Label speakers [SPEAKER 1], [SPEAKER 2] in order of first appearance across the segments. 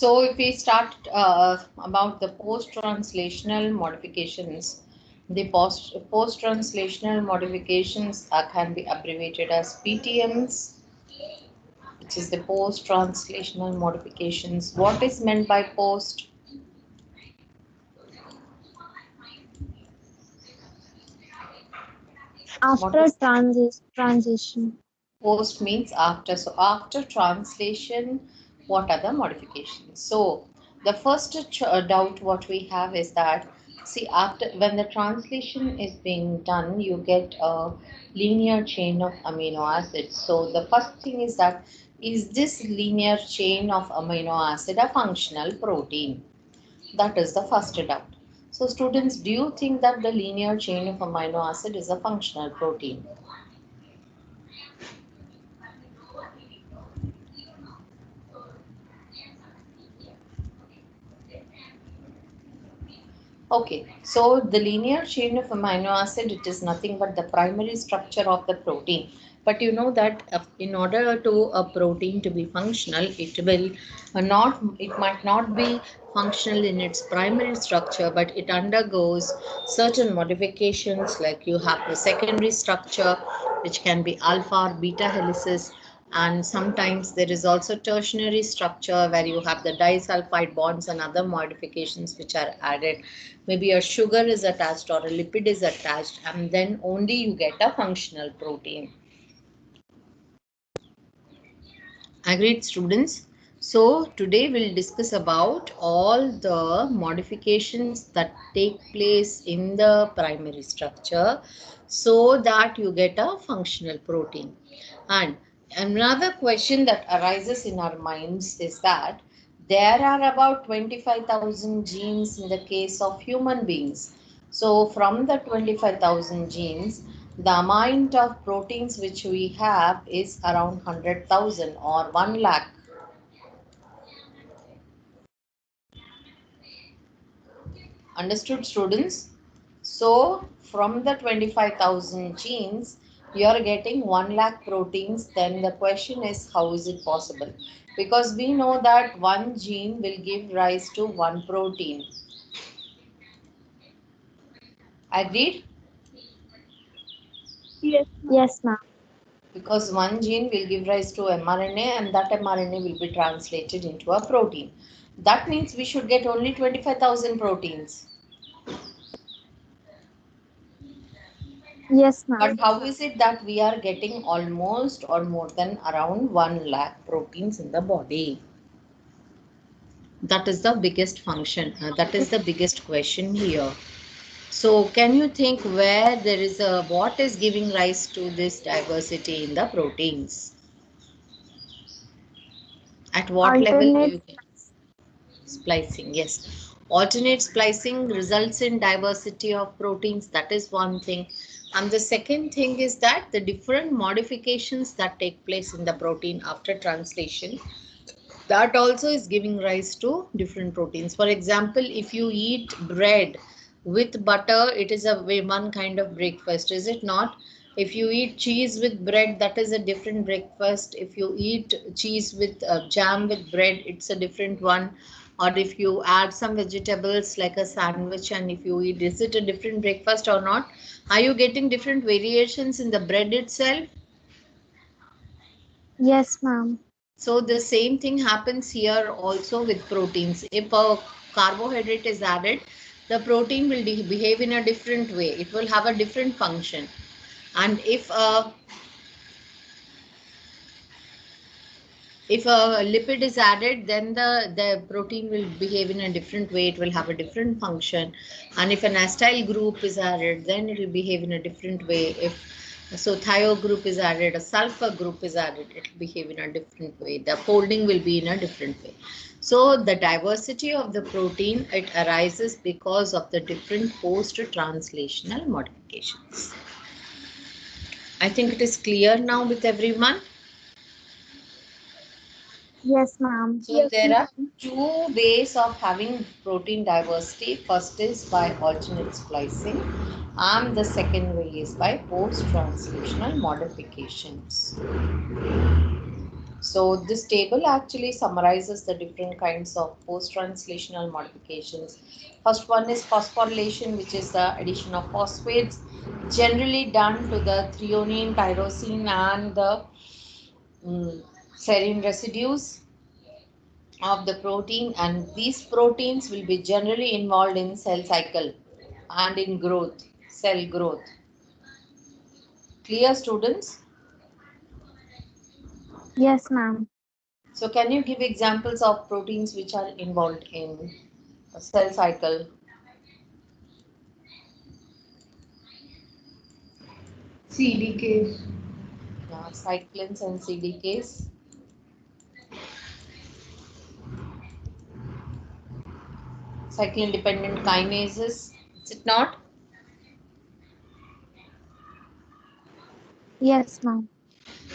[SPEAKER 1] So if we start about the post-translational modifications, the post-translational modifications can be abbreviated as PTMs, which is the post-translational modifications. What is meant by post? What
[SPEAKER 2] After
[SPEAKER 1] is
[SPEAKER 2] transition.
[SPEAKER 1] post means after. So after translation, what are the modifications? So the first doubt what we have is that, see, after when the translation is being done, you get a linear chain of amino acids. So the first thing is that, is this linear chain of amino acid a functional protein? That is the first doubt. So students, do you think that the linear chain of amino acid is a functional protein? Okay, so the linear chain of amino acid, it is nothing but the primary structure of the protein. But you know that in order to a protein to be functional, it might not be functional in its primary structure, but it undergoes certain modifications, like you have the secondary structure, which can be alpha or beta helices, and sometimes there is also tertiary structure where you have the disulfide bonds and other modifications which are added. Maybe a sugar is attached or a lipid is attached, and then only you get a functional protein. Agreed, students? So today we'll discuss about all the modifications that take place in the primary structure so that you get a functional protein. And another question that arises in our minds is that there are about 25,000 genes in the case of human beings. So from the 25,000 genes, the amount of proteins which we have is around 100,000 or 1 lakh. Understood, students? So from the 25,000 genes, you are getting 1 lakh proteins. Then the question is, how is it possible? Because we know that one gene will give rise to one protein. Agreed?
[SPEAKER 2] Yes, ma'am.
[SPEAKER 1] Because one gene will give rise to mRNA, and that mRNA will be translated into a protein. That means we should get only 25,000 proteins.
[SPEAKER 2] Yes, ma'am.
[SPEAKER 1] But how is it that we are getting almost or more than around 1 lakh proteins in the body? That is the biggest function. That is the biggest question here. So can you think where there is a, what is giving rise to this diversity in the proteins? At what level do
[SPEAKER 2] Alternate.
[SPEAKER 1] you get? Splicing, yes. Alternate splicing results in diversity of proteins. That is one thing. And the second thing is that the different modifications that take place in the protein after translation, that also is giving rise to different proteins. For example, if you eat bread with butter, it is a one kind of breakfast, is it not? If you eat cheese with bread, that is a different breakfast. If you eat cheese with jam with bread, it's a different one. Or if you add some vegetables like a sandwich and if you eat, is it a different breakfast or not? Are you getting different variations in the bread itself?
[SPEAKER 2] Yes, ma'am.
[SPEAKER 1] So the same thing happens here also with proteins. If a carbohydrate is added, the protein will behave in a different way. It will have a different function. And if a lipid is added, then the protein will behave in a different way. It will have a different function. And if an acyl group is added, then it will behave in a different way. If so thio group is added, a sulfur group is added, it will behave in a different way. The folding will be in a different way. So the diversity of the protein, it arises because of the different post-translational modifications. I think it is clear now with everyone.
[SPEAKER 2] Yes, ma'am.
[SPEAKER 1] So there are two ways of having protein diversity. First is by alternate splicing, and the second way is by post-translational modifications. So this table actually summarizes the different kinds of post-translational modifications. First one is phosphorylation, which is the addition of phosphates, generally done to the threonine, tyrosine, and the serine residues of the protein, and these proteins will be generally involved in cell cycle and in growth, cell growth. Clear, students?
[SPEAKER 2] Yes, ma'am.
[SPEAKER 1] So can you give examples of proteins which are involved in a cell cycle?
[SPEAKER 3] CDK.
[SPEAKER 1] Cyclins and CDKs. Cyclin dependent kinases. Is it not?
[SPEAKER 2] Yes, ma'am.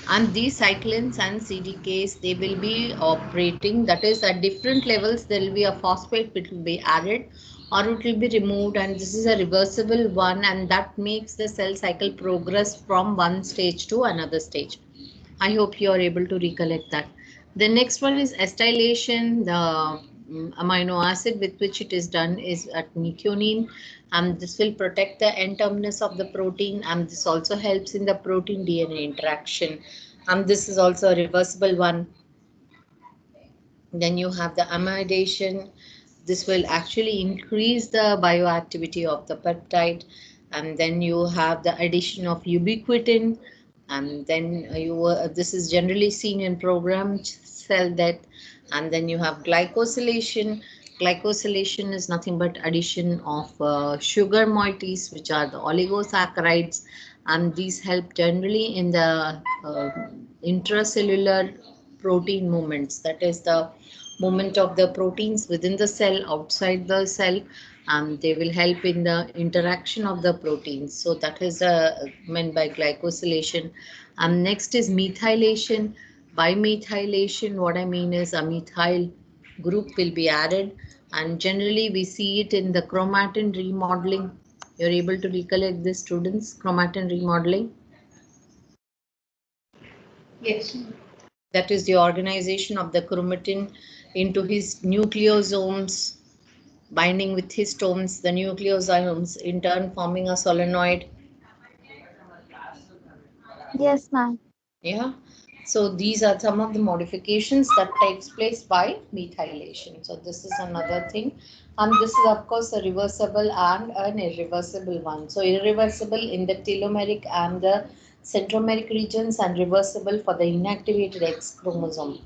[SPEAKER 1] And these cyclins and CDKs, they will be operating, that is at different levels. There will be a phosphate which will be added or it will be removed, and this is a reversible one, and that makes the cell cycle progress from one stage to another stage. I hope you are able to recollect that. The next one is acetylation. The amino acid with which it is done is at methionine, and this will protect the N terminus of the protein, and this also helps in the protein DNA interaction. And this is also a reversible one. Then you have the amidation. This will actually increase the bioactivity of the peptide. And then you have the addition of ubiquitin. And then this is generally seen in programmed cell death. And then you have glycosylation. Glycosylation is nothing but addition of sugar moieties, which are the oligosaccharides, and these help generally in the intracellular protein movements, that is the movement of the proteins within the cell, outside the cell, and they will help in the interaction of the proteins. So that is meant by glycosylation. Next is methylation. By methylation, what I mean is a methyl group will be added, and generally we see it in the chromatin remodeling. You're able to recollect this, students? Chromatin remodeling.
[SPEAKER 3] Yes.
[SPEAKER 1] That is the organization of the chromatin into his nucleosomes, binding with histones, the nucleosomes in turn forming a solenoid.
[SPEAKER 2] Yes, ma'am.
[SPEAKER 1] Yeah. So these are some of the modifications that takes place by methylation. So this is another thing. And this is of course a reversible and an irreversible one. So irreversible in the telomeric and the centromeric regions, and reversible for the inactivated X chromosome.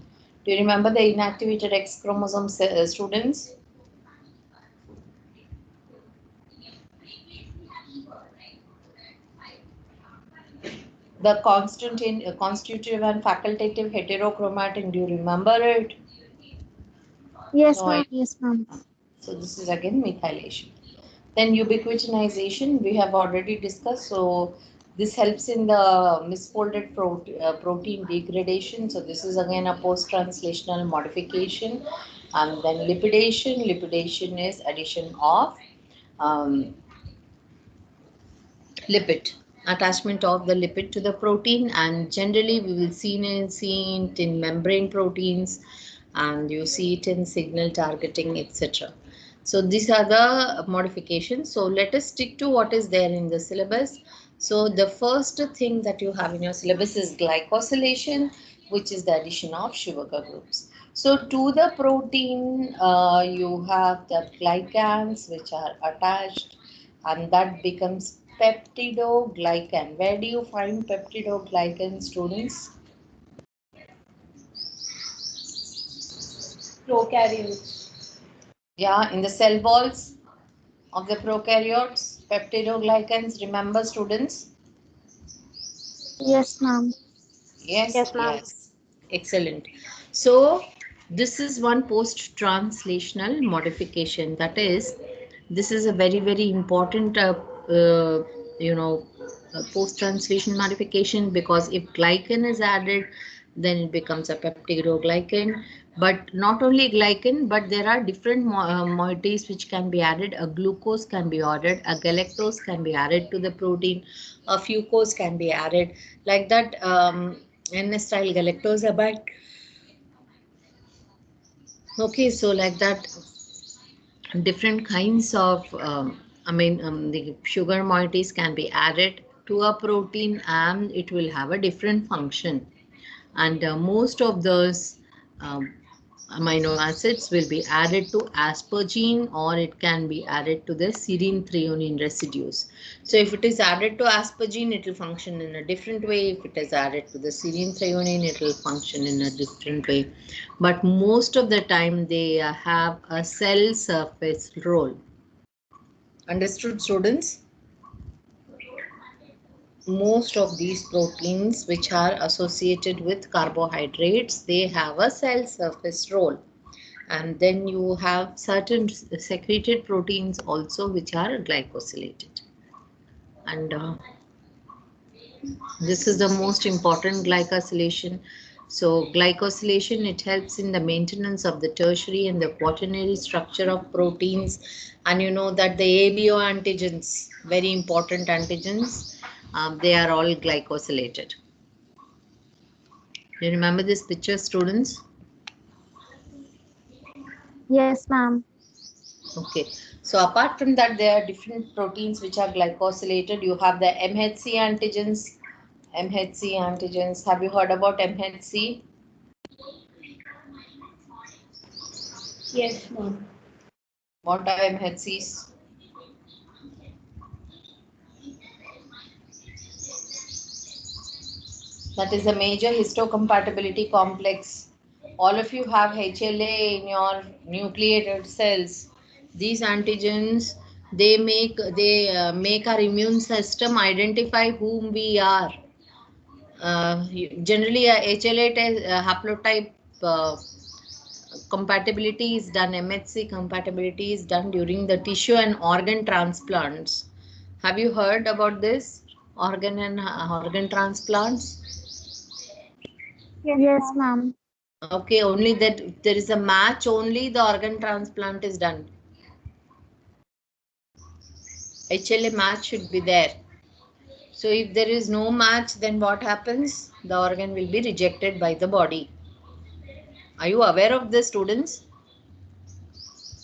[SPEAKER 1] Do you remember the inactivated X chromosome, students? The constitutive and facultative heterochromatin. Do you remember it?
[SPEAKER 2] Yes,
[SPEAKER 1] No,
[SPEAKER 2] ma'am. Yes, ma'am.
[SPEAKER 1] so this is again methylation. Then ubiquitinization we have already discussed. So this helps in the misfolded protein degradation. So this is again a post-translational modification. And then lipidation. Lipidation is addition of um, lipid, attachment of the lipid to the protein, and generally we will see it in membrane proteins, and you see it in signal targeting, etc. So these are the modifications. So let us stick to what is there in the syllabus. So the first thing that you have in your syllabus is glycosylation, which is the addition of sugar groups. So to the protein, you have the glycans which are attached, and that becomes peptidoglycan. Where do you find peptidoglycan, students?
[SPEAKER 3] Prokaryotes.
[SPEAKER 1] Yeah, in the cell walls of the prokaryotes, peptidoglycans. Remember, students?
[SPEAKER 2] Yes, ma'am.
[SPEAKER 1] Yes,
[SPEAKER 2] Yes, ma'am.
[SPEAKER 1] yes. Excellent. So this is one post-translational modification. That is, this is a very, very important, uh, you know, post-translation modification, because if glycan is added, then it becomes a peptidoglycan. But not only glycan, but there are different moieties which can be added. A glucose can be added, a galactose can be added to the protein, a fucose can be added. Like that, N-acetyl galactosamide Okay, so like that, different kinds of, the sugar moieties can be added to a protein and it will have a different function. And most of those um, amino acids will be added to aspargine, or it can be added to the serine threonine residues. So if it is added to aspargine, it will function in a different way. If it is added to the serine threonine, it will function in a different way. But most of the time they have a cell surface role. Understood, students? Most of these proteins which are associated with carbohydrates, they have a cell surface role. And then you have certain secreted proteins also which are glycosylated. And this is the most important, glycosylation. So glycosylation, it helps in the maintenance of the tertiary and the quaternary structure of proteins. And you know that the ABO antigens, very important antigens, they are all glycosylated. You remember this picture, students?
[SPEAKER 2] Yes, ma'am.
[SPEAKER 1] Okay. So apart from that, there are different proteins which are glycosylated. You have the MHC antigens. MHC antigens. Have you heard about MHC?
[SPEAKER 3] Yes, ma'am.
[SPEAKER 1] What are MHCs? That is a major histocompatibility complex. All of you have HLA in your nucleated cells. These antigens, they make our immune system identify whom we are. Generally, a HLA haplotype compatibility is done, MHC compatibility is done during the tissue and organ transplants. Have you heard about this? Organ transplants?
[SPEAKER 2] Yes, ma'am.
[SPEAKER 1] Okay, only that if there is a match, only the organ transplant is done. HLA match should be there. So if there is no match, then what happens? The organ will be rejected by the body. Are you aware of this, students?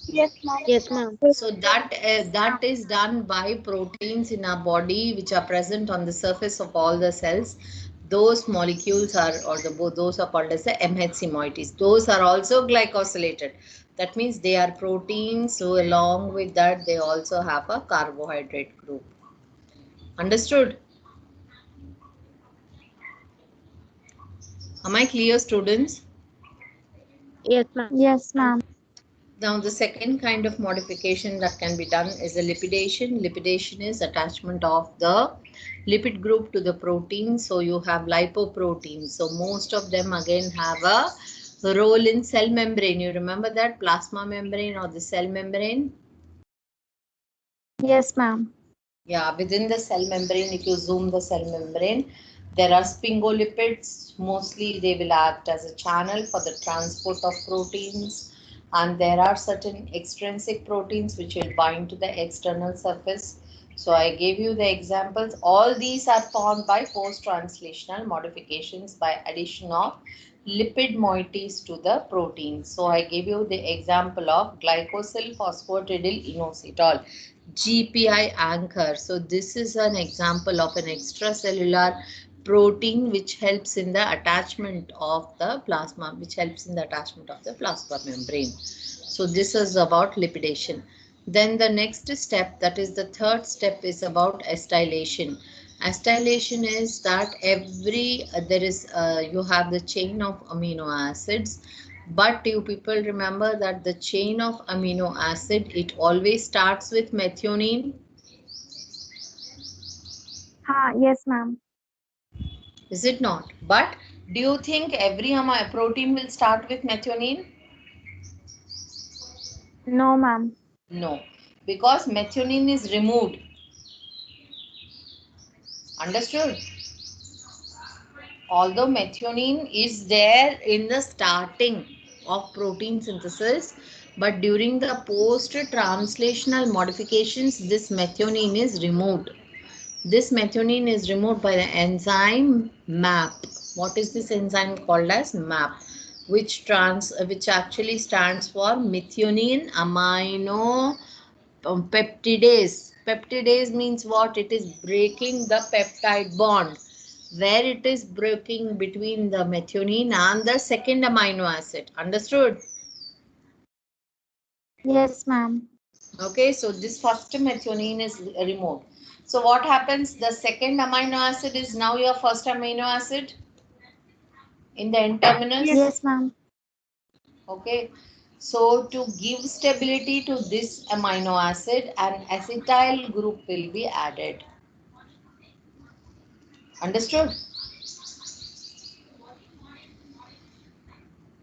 [SPEAKER 2] Yes, ma'am.
[SPEAKER 4] Yes, ma'am.
[SPEAKER 1] So that is done by proteins in our body which are present on the surface of all the cells. Those molecules are, or those are called as the MHC moieties. Those are also glycosylated. That means they are proteins. So along with that, they also have a carbohydrate group. Understood? Am I clear, students?
[SPEAKER 4] Yes, ma'am.
[SPEAKER 2] Yes, ma'am.
[SPEAKER 1] Now, the second kind of modification that can be done is a lipidation. Lipidation is attachment of the lipid group to the protein. So you have lipoproteins. So most of them again have a role in cell membrane. You remember that plasma membrane or the cell membrane?
[SPEAKER 2] Yes, ma'am.
[SPEAKER 1] Yeah, within the cell membrane, if you zoom the cell membrane, there are sphingolipids. Mostly they will act as a channel for the transport of proteins. And there are certain extrinsic proteins which will bind to the external surface. So I gave you the examples. All these are formed by post-translational modifications by addition of lipid moieties to the protein. So I gave you the example of glycosyl phosphatidylinositol. GPI anchor. So this is an example of an extracellular protein which helps in the attachment of the plasma, which helps in the attachment of the plasma membrane. So this is about lipidation. Then the next step, that is the third step, is about acetylation. Acetylation is that there is you have the chain of amino acids, but you people remember that the chain of amino acid, it always starts with methionine,
[SPEAKER 2] Ha, yes, ma'am.
[SPEAKER 1] is it not? But do you think every protein will start with methionine?
[SPEAKER 2] No, ma'am.
[SPEAKER 1] No, because methionine is removed. Understood? Although methionine is there in the starting of protein synthesis, but during the post translational modifications, this methionine is removed. This methionine is removed by the enzyme MAP. What is this enzyme called as? MAP. which actually stands for methionine amino peptidase. Peptidase means what? It is breaking the peptide bond, where it is breaking between the methionine and the second amino acid. Understood?
[SPEAKER 2] Yes, ma'am.
[SPEAKER 1] Okay, so this first methionine is removed. So what happens? The second amino acid is now your first amino acid in the N terminus.
[SPEAKER 2] Yes, ma'am.
[SPEAKER 1] Okay, so to give stability to this amino acid, an acetyl group will be added. Understood?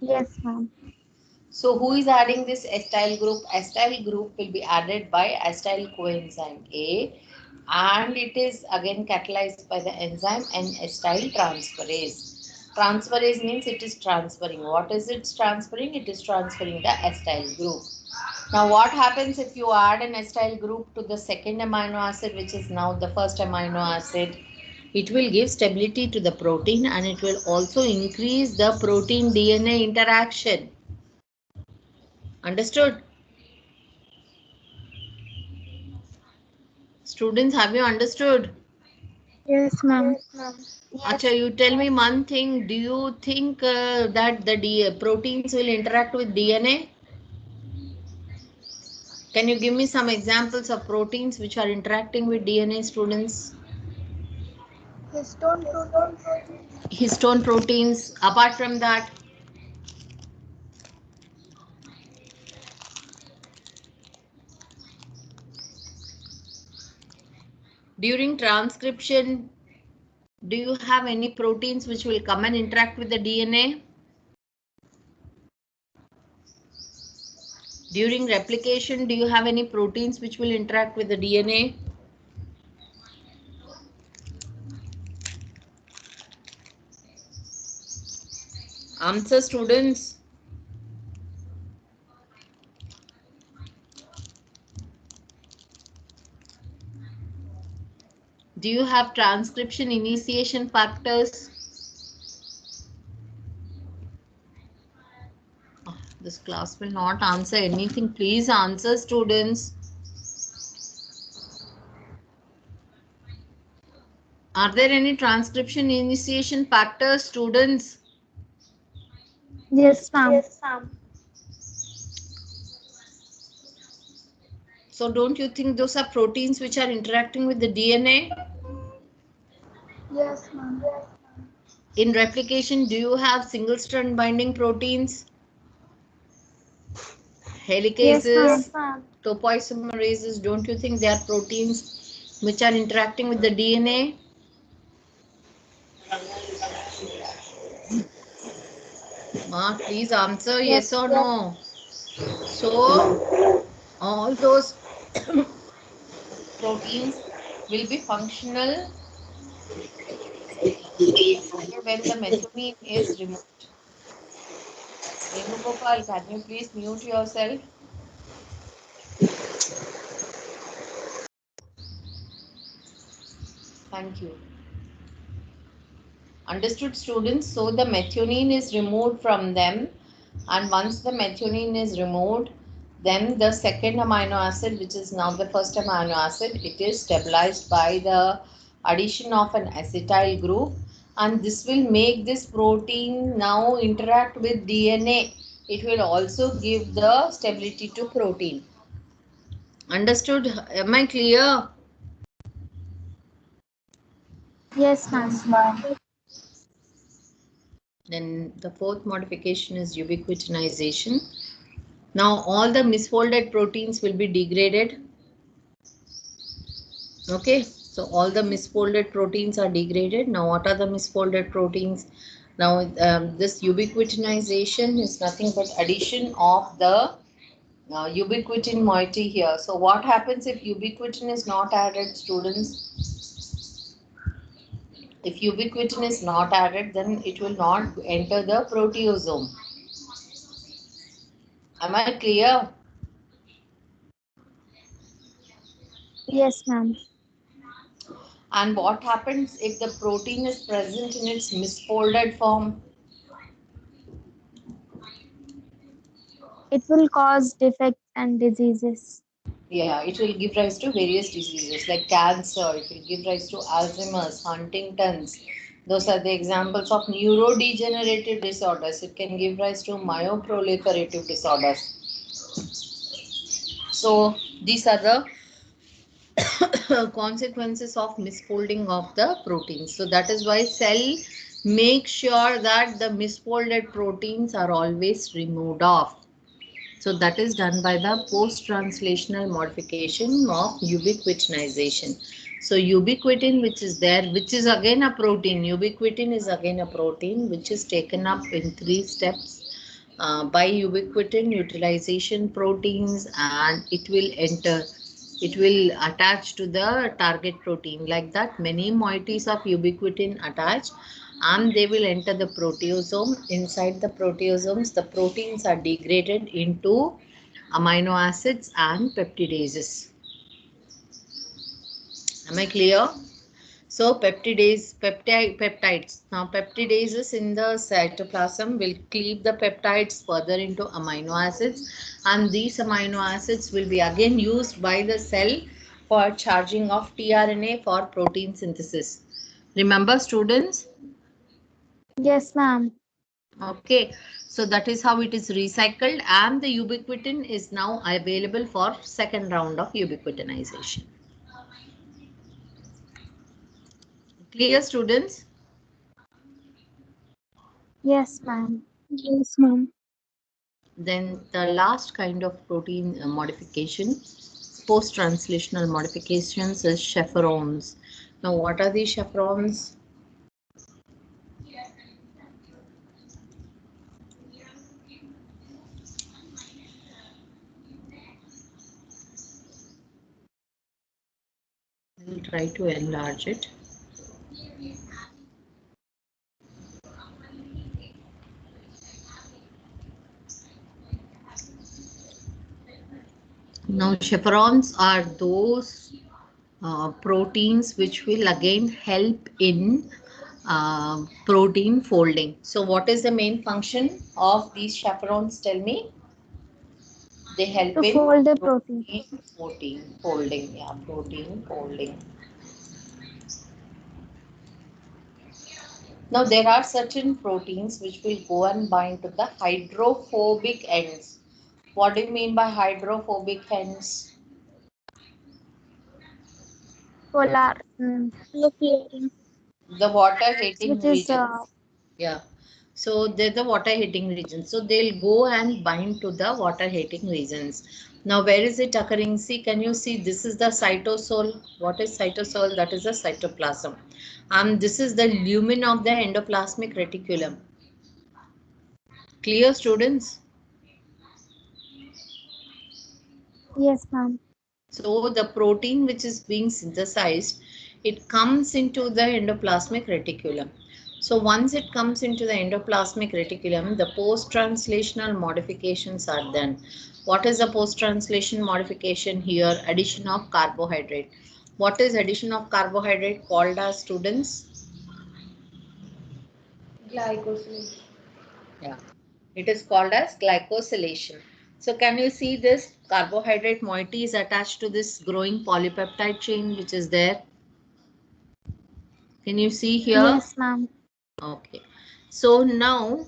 [SPEAKER 2] Yes, ma'am.
[SPEAKER 1] So who is adding this acetyl group? Acetyl group will be added by acetyl coenzyme A, and it is again catalyzed by the enzyme N-acetyl transferase. Transferase means it is transferring. What is it transferring? It is transferring the acetyl group. Now what happens if you add an acetyl group to the second amino acid, which is now the first amino acid? It will give stability to the protein, and it will also increase the protein DNA interaction. Understood? Students, have you understood?
[SPEAKER 2] Yes, ma'am.
[SPEAKER 1] Acha, you tell me one thing. Do you think that the proteins will interact with DNA? Can you give me some examples of proteins which are interacting with DNA, students?
[SPEAKER 2] Histone protein.
[SPEAKER 1] Histone proteins. Apart from that, during transcription, do you have any proteins which will come and interact with the DNA? During replication, do you have any proteins which will interact with the DNA? Answer, students. Do you have transcription initiation factors? This class will not answer anything. Please answer, students. Are there any transcription initiation factors, students?
[SPEAKER 2] Yes, ma'am.
[SPEAKER 1] So don't you think those are proteins which are interacting with the DNA?
[SPEAKER 2] Yes, ma'am.
[SPEAKER 1] In replication, do you have single strand binding proteins?
[SPEAKER 2] Yes, ma'am.
[SPEAKER 1] Helicases, topoisomerases, don't you think they are proteins which are interacting with the DNA? Ma, please answer yes
[SPEAKER 2] Yes.
[SPEAKER 1] or no. So all those proteins will be functional when the methionine is removed. Venugopal, can you please mute yourself? Thank you. Understood, students? So the methionine is removed from them, and once the methionine is removed, then the second amino acid, which is now the first amino acid, it is stabilized by the addition of an acetyl group, and this will make this protein now interact with DNA. It will also give the stability to protein. Understood? Am I clear?
[SPEAKER 2] Yes, ma'am.
[SPEAKER 1] Then the fourth modification is ubiquitinization. Now all the misfolded proteins will be degraded. Okay, so all the misfolded proteins are degraded. Now what are the misfolded proteins? Now this ubiquitinization is nothing but addition of the ubiquitin moiety here. So what happens if ubiquitin is not added, students? If ubiquitin is not added, then it will not enter the proteasome. Am I clear?
[SPEAKER 2] Yes, ma'am.
[SPEAKER 1] And what happens if the protein is present in its misfolded form?
[SPEAKER 2] It will cause defects and diseases.
[SPEAKER 1] Yeah, it will give rise to various diseases like cancer, it will give rise to Alzheimer's, Huntington's. Those are the examples of neurodegenerative disorders. It can give rise to myoproliferative disorders. So these are the consequences of misfolding of the proteins. So that is why cell make sure that the misfolded proteins are always removed off. So that is done by the post-translational modification of ubiquitinization. So ubiquitin, which is there, which is again a protein. Ubiquitin is again a protein which is taken up in 3 steps by ubiquitin utilization proteins, and it will attach to the target protein. Like that, many moieties of ubiquitin attach and they will enter the proteasome. Inside the proteasomes, the proteins are degraded into amino acids and peptidases. Am I clear? So peptides. Now peptidases in the cytoplasm will cleave the peptides further into amino acids, and these amino acids will be again used by the cell for charging of tRNA for protein synthesis. Remember, students?
[SPEAKER 2] Yes, ma'am.
[SPEAKER 1] Okay, so that is how it is recycled, and the ubiquitin is now available for second round of ubiquitinization. Clear, students?
[SPEAKER 2] Yes, ma'am.
[SPEAKER 4] Yes, ma'am.
[SPEAKER 1] Then the last kind of protein modification, post-translational modifications, is chaperones. Now, what are these chaperones? We'll try to enlarge it. Now, chaperones are those proteins which will again help in protein folding. So, what is the main function of these chaperones? Tell me. They help
[SPEAKER 2] To
[SPEAKER 1] in
[SPEAKER 2] fold the protein.
[SPEAKER 1] protein folding. Yeah, protein folding. Now, there are certain proteins which will go and bind to the hydrophobic ends. What do you mean by hydrophobic ends?
[SPEAKER 2] Polar.
[SPEAKER 4] Nucleating.
[SPEAKER 1] The water hitting
[SPEAKER 2] Which is
[SPEAKER 1] regions. Yeah. So they're the water hitting regions. So they'll go and bind to the water hitting regions. Now, where is it occurring? See, can you see this is the cytosol? What is cytosol? That is the cytoplasm. And this is the lumen of the endoplasmic reticulum. Clear, students?
[SPEAKER 2] yes, ma'am.
[SPEAKER 1] So the protein which is being synthesized, it comes into the endoplasmic reticulum. So once it comes into the endoplasmic reticulum, the post-translational modifications are done. What is the post-translation modification here? Addition of carbohydrate. What is addition of carbohydrate called as, students?
[SPEAKER 3] Glycosylation.
[SPEAKER 1] Yeah, it is called as glycosylation. So can you see this carbohydrate moiety is attached to this growing polypeptide chain which is there? Can you see here?
[SPEAKER 2] Yes, ma'am.
[SPEAKER 1] Okay. So now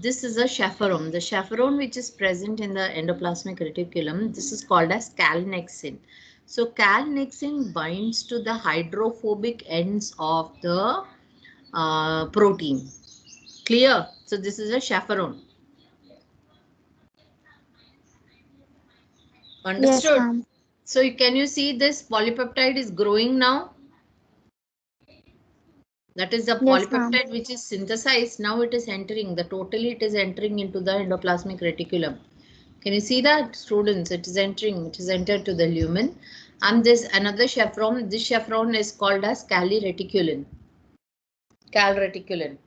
[SPEAKER 1] this is a chaperone. The chaperone which is present in the endoplasmic reticulum, this is called as calnexin. So calnexin binds to the hydrophobic ends of the protein. Clear? So this is a chaperone.
[SPEAKER 2] Yes,
[SPEAKER 1] Understood?
[SPEAKER 2] ma'am.
[SPEAKER 1] So can you see this polypeptide is growing now? That is the
[SPEAKER 2] Yes, ma'am.
[SPEAKER 1] polypeptide which is synthesized. Now it is entering, the totally it is entering into the endoplasmic reticulum. Can you see that, students? It is entering, it is entered to the lumen. And this another chaperone, this chaperone is called as calreticulin. Calreticulin.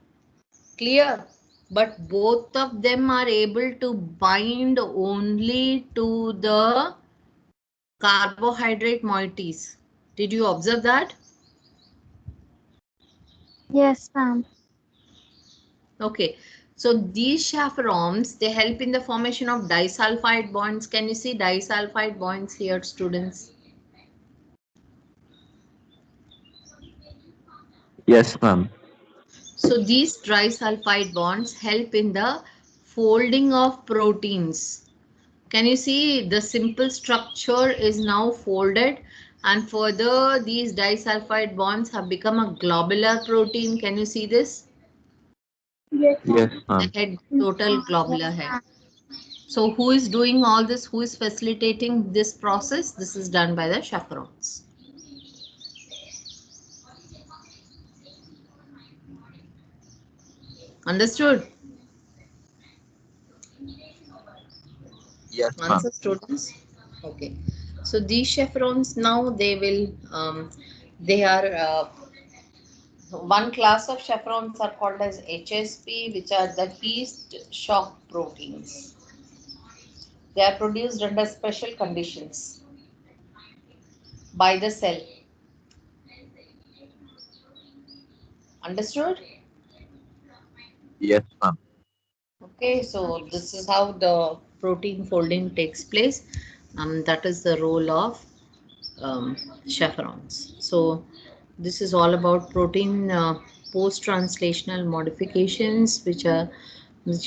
[SPEAKER 1] Clear? But both of them are able to bind only to the carbohydrate moieties. Did you observe that?
[SPEAKER 2] Yes, ma'am.
[SPEAKER 1] Okay. So these chaperones, they help in the formation of disulfide bonds. Can you see disulfide bonds here, students?
[SPEAKER 5] Yes, ma'am.
[SPEAKER 1] So these trisulfide bonds help in the folding of proteins. Can you see the simple structure is now folded, and further these disulfide bonds have become a globular protein. Can you see this?
[SPEAKER 3] Yes,
[SPEAKER 5] Yes,
[SPEAKER 3] ma'am.
[SPEAKER 1] The
[SPEAKER 5] ma'am.
[SPEAKER 1] head, total globular
[SPEAKER 2] Yes,
[SPEAKER 1] head.
[SPEAKER 2] ma'am.
[SPEAKER 1] So who is doing all this? Who is facilitating this process? This is done by the chaperones. Understood?
[SPEAKER 5] Yes, ma'am.
[SPEAKER 1] Answer, students. Okay. So these chaperones now they are one class of chaperones are called as HSP, which are the heat shock proteins. They are produced under special conditions by the cell. Understood?
[SPEAKER 5] Yes, ma'am.
[SPEAKER 1] Okay, so this is how the protein folding takes place. That is the role of chaperones. So this is all about protein post-translational modifications, which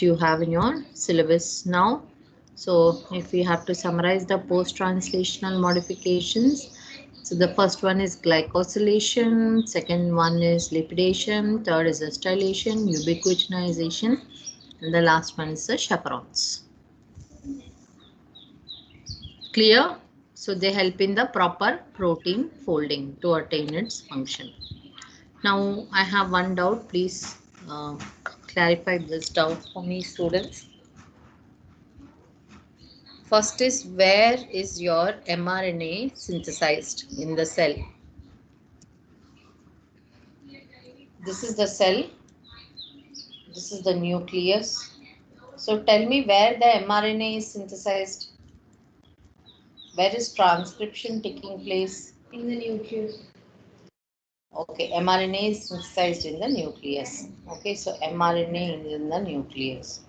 [SPEAKER 1] you have in your syllabus now. So if we have to summarize the post-translational modifications, so the first one is glycosylation, second one is lipidation, third is acetylation, ubiquitinization, and the last one is the chaperones. Clear? So they help in the proper protein folding to attain its function. Now I have one doubt. Please clarify this doubt for me, students. First is, where is your mRNA synthesized in the cell? This is the cell. This is the nucleus. So tell me where the mRNA is synthesized. Where is transcription taking place?
[SPEAKER 3] In the nucleus.
[SPEAKER 1] Okay, mRNA is synthesized in the nucleus. Okay, so mRNA is in the nucleus.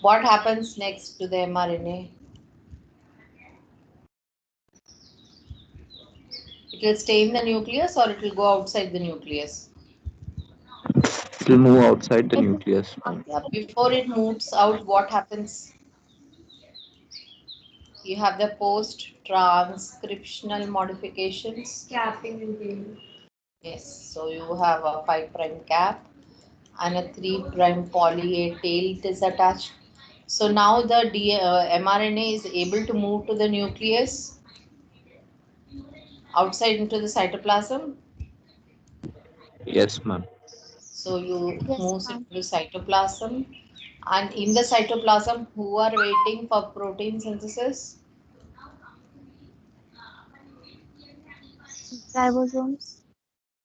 [SPEAKER 1] What happens next to the mRNA? It will stay in the nucleus or it will go outside the nucleus?
[SPEAKER 5] It will move outside the
[SPEAKER 3] It
[SPEAKER 5] nucleus, ma'am.
[SPEAKER 1] Yeah, before it moves out, what happens? You have the post-transcriptional modifications.
[SPEAKER 3] capping and payload.
[SPEAKER 1] Yes, so you have a 5' cap and a 3' poly A tail it is attached. So now the mRNA is able to move to the nucleus outside into the cytoplasm.
[SPEAKER 5] Yes, ma'am.
[SPEAKER 1] So you
[SPEAKER 2] Yes,
[SPEAKER 1] move it
[SPEAKER 2] ma'am.
[SPEAKER 1] to cytoplasm, and in the cytoplasm, who are waiting for protein synthesis?
[SPEAKER 2] Ribosomes.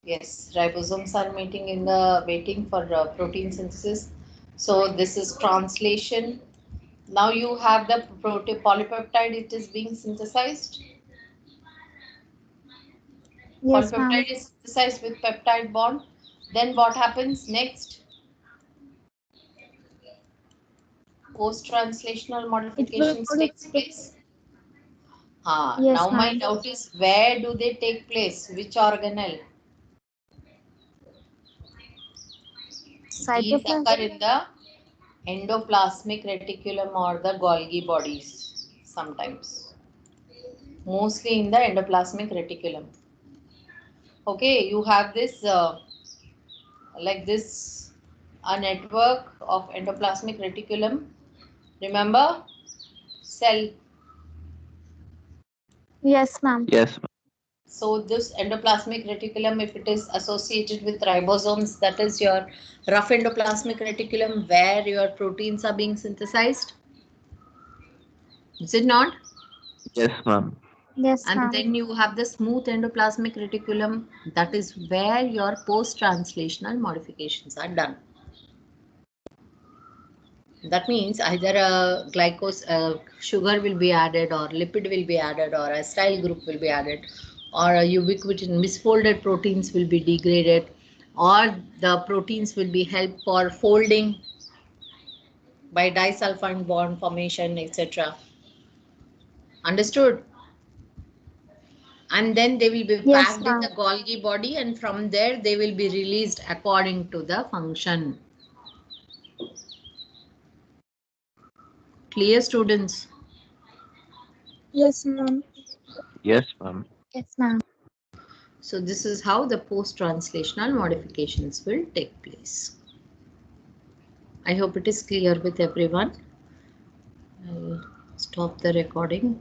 [SPEAKER 1] Yes, ribosomes are waiting for protein synthesis. So this is translation. Now you have the protein polypeptide. It is being synthesized.
[SPEAKER 2] Yes, ma'am.
[SPEAKER 1] Polypeptide is synthesized with peptide bond. Then what happens next? Post-translational
[SPEAKER 2] It will
[SPEAKER 1] modifications
[SPEAKER 2] produce.
[SPEAKER 1] takes place. Now
[SPEAKER 2] Yes,
[SPEAKER 1] my
[SPEAKER 2] ma'am.
[SPEAKER 1] doubt is, where do they take place? Which organelle? These occur
[SPEAKER 2] Cytoplasm.
[SPEAKER 1] in the endoplasmic reticulum or the Golgi bodies sometimes. Mostly in the endoplasmic reticulum. Okay, you have this like this, a network of endoplasmic reticulum. Remember, cell.
[SPEAKER 2] Yes, ma'am.
[SPEAKER 5] Yes, ma'am.
[SPEAKER 1] So this endoplasmic reticulum, if it is associated with ribosomes, that is your rough endoplasmic reticulum where your proteins are being synthesized. Is it not?
[SPEAKER 5] Yes, ma'am.
[SPEAKER 2] Yes,
[SPEAKER 1] And
[SPEAKER 2] ma'am.
[SPEAKER 1] then you have the smooth endoplasmic reticulum, that is where your post-translational modifications are done. That means either a sugar will be added, or lipid will be added, or a acyl group will be added, or a ubiquitin misfolded proteins will be degraded, or the proteins will be helped for folding. by disulfide bond formation, etc. Understood? And then they will be
[SPEAKER 2] Yes,
[SPEAKER 1] packed in the
[SPEAKER 2] ma'am.
[SPEAKER 1] Golgi body, and from there they will be released according to the function. Clear, students?
[SPEAKER 4] Yes, ma'am.
[SPEAKER 5] Yes, ma'am.
[SPEAKER 2] Yes, ma'am.
[SPEAKER 1] So this is how the post-translational modifications will take place. I hope it is clear with everyone. I'll stop the recording.